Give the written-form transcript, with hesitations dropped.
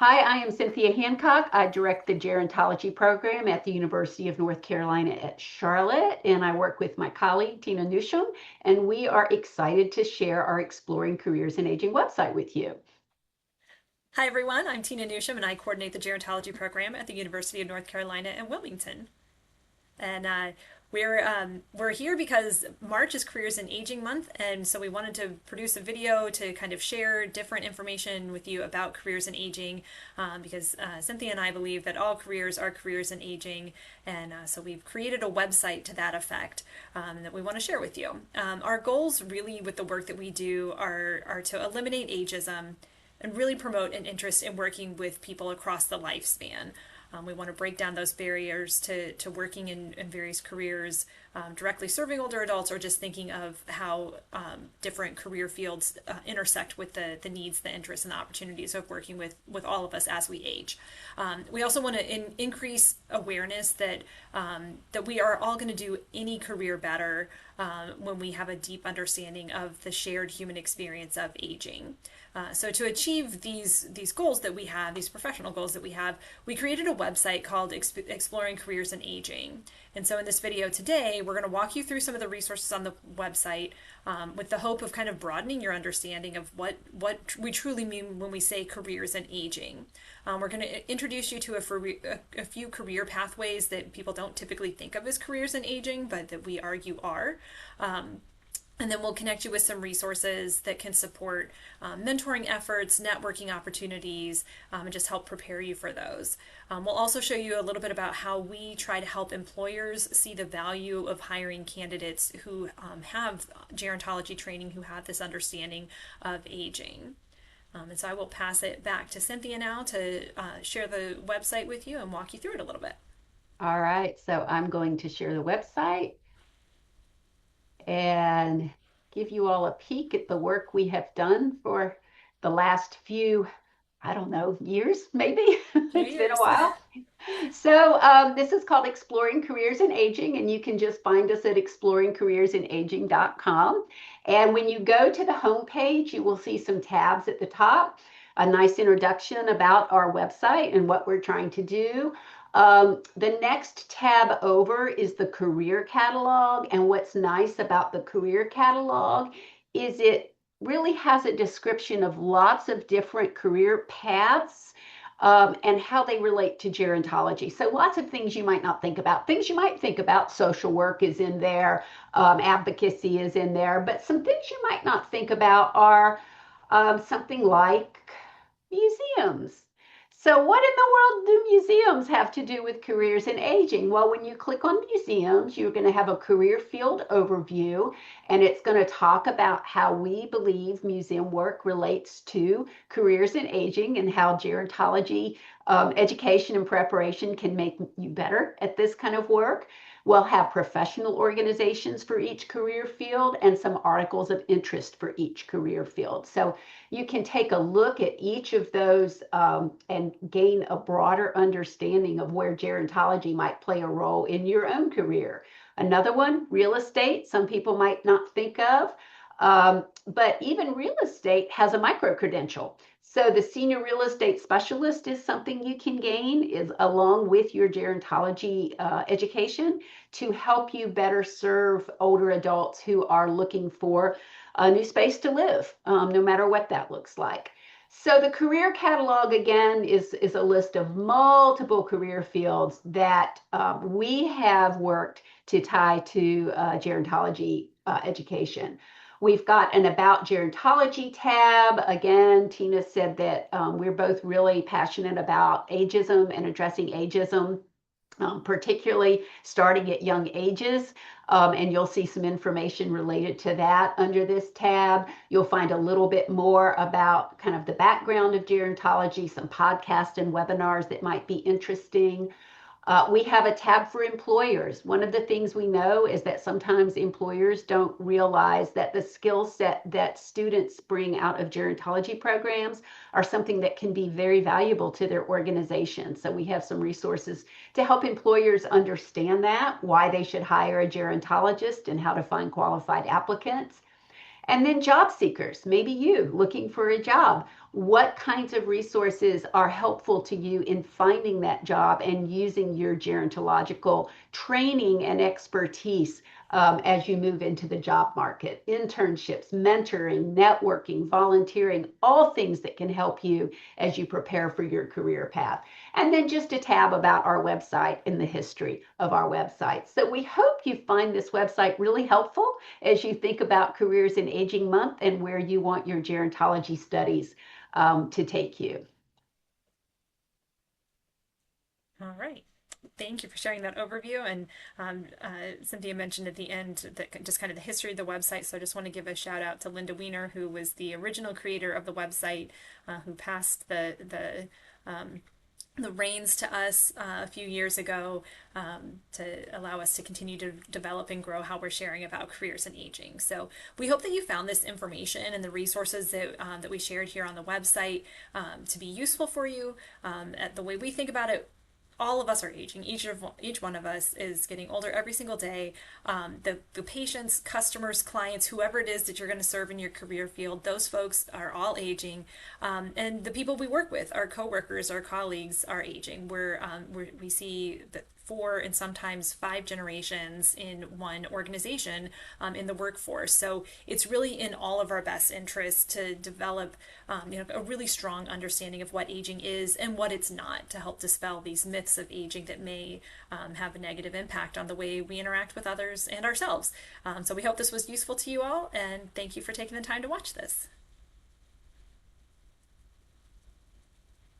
Hi, I am Cynthia Hancock. I direct the gerontology program at the University of North Carolina at Charlotte, and I work with my colleague Tina Newsham, and we are excited to share our Exploring Careers in Aging website with you. Hi, everyone. I'm Tina Newsham, and I coordinate the gerontology program at the University of North Carolina in Wilmington. And we're here because March is Careers in Aging Month, and so we wanted to produce a video to kind of share different information with you about careers in aging, because Cynthia and I believe that all careers are careers in aging, and so we've created a website to that effect that we want to share with you. Our goals, really, with the work that we do, are to eliminate ageism and really promote an interest in working with people across the lifespan. We want to break down those barriers to working in various careers, directly serving older adults, or just thinking of how different career fields intersect with the needs, the interests, and the opportunities of working with all of us as we age. We also want to increase awareness that we are all going to do any career better when we have a deep understanding of the shared human experience of aging. So to achieve these goals that we have, these professional goals that we have, we created a website called Exploring Careers in Aging. And so in this video today, we're going to walk you through some of the resources on the website with the hope of kind of broadening your understanding of what we truly mean when we say careers in aging. We're going to introduce you to a few career pathways that people don't typically think of as careers in aging, but that we argue are. And then we'll connect you with some resources that can support mentoring efforts, networking opportunities, and just help prepare you for those. We'll also show you a little bit about how we try to help employers see the value of hiring candidates who have gerontology training, who have this understanding of aging. And so I will pass it back to Cynthia now to share the website with you and walk you through it a little bit. All right, so I'm going to share the website and give you all a peek at the work we have done for the last few, I don't know, years, maybe. Few It's been a years. while. So this is called Exploring Careers in Aging, and you can just find us at exploringcareersinaging.com. And when you go to the homepage, you will see some tabs at the top, a nice introduction about our website and what we're trying to do. The next tab over is the career catalog. And what's nice about the career catalog is it really has a description of lots of different career paths and how they relate to gerontology. So lots of things you might not think about. Things you might think about, social work is in there, advocacy is in there, but some things you might not think about are something like museums. So what in the world do museums have to do with careers in aging? Well, when you click on museums, you're going to have a career field overview, and it's going to talk about how we believe museum work relates to careers in aging and how gerontology education and preparation can make you better at this kind of work. We'll have professional organizations for each career field and some articles of interest for each career field. So you can take a look at each of those and gain a broader understanding of where gerontology might play a role in your own career. Another one, real estate, some people might not think of, but even real estate has a micro credential. So the senior real estate specialist is something you can gain is along with your gerontology education to help you better serve older adults who are looking for a new space to live, no matter what that looks like. So the career catalog, again, is a list of multiple career fields that we have worked to tie to gerontology education. We've got an About Gerontology tab. Again, Tina said that we're both really passionate about ageism and addressing ageism, particularly starting at young ages. And you'll see some information related to that under this tab. You'll find a little bit more about kind of the background of gerontology, some podcasts and webinars that might be interesting. We have a tab for employers. One of the things we know is that sometimes employers don't realize that the skill set that students bring out of gerontology programs are something that can be very valuable to their organization. So we have some resources to help employers understand that, why they should hire a gerontologist and how to find qualified applicants. And then job seekers, maybe you looking for a job. what kinds of resources are helpful to you in finding that job and using your gerontological training and expertise as you move into the job market. Internships, mentoring, networking, volunteering, all things that can help you as you prepare for your career path. And then just a tab about our website and the history of our website. So we hope you find this website really helpful as you think about Careers in Aging Month and where you want your gerontology studies to take you. All right. Thank you for sharing that overview. And Cynthia mentioned at the end that just kind of the history of the website. So I just want to give a shout out to Linda Weiner, who was the original creator of the website, who passed the reins to us a few years ago to allow us to continue to develop and grow how we're sharing about careers and aging. So we hope that you found this information and the resources that we shared here on the website to be useful for you. At the way we think about it, all of us are aging. Each one of us is getting older every single day. The patients, customers, clients, whoever it is that you're going to serve in your career field, those folks are all aging. And the people we work with, our coworkers, our colleagues, are aging. We see that 4 and sometimes 5 generations in one organization in the workforce. So it's really in all of our best interests to develop a really strong understanding of what aging is and what it's not, to help dispel these myths of aging that may have a negative impact on the way we interact with others and ourselves. So we hope this was useful to you all, and thank you for taking the time to watch this.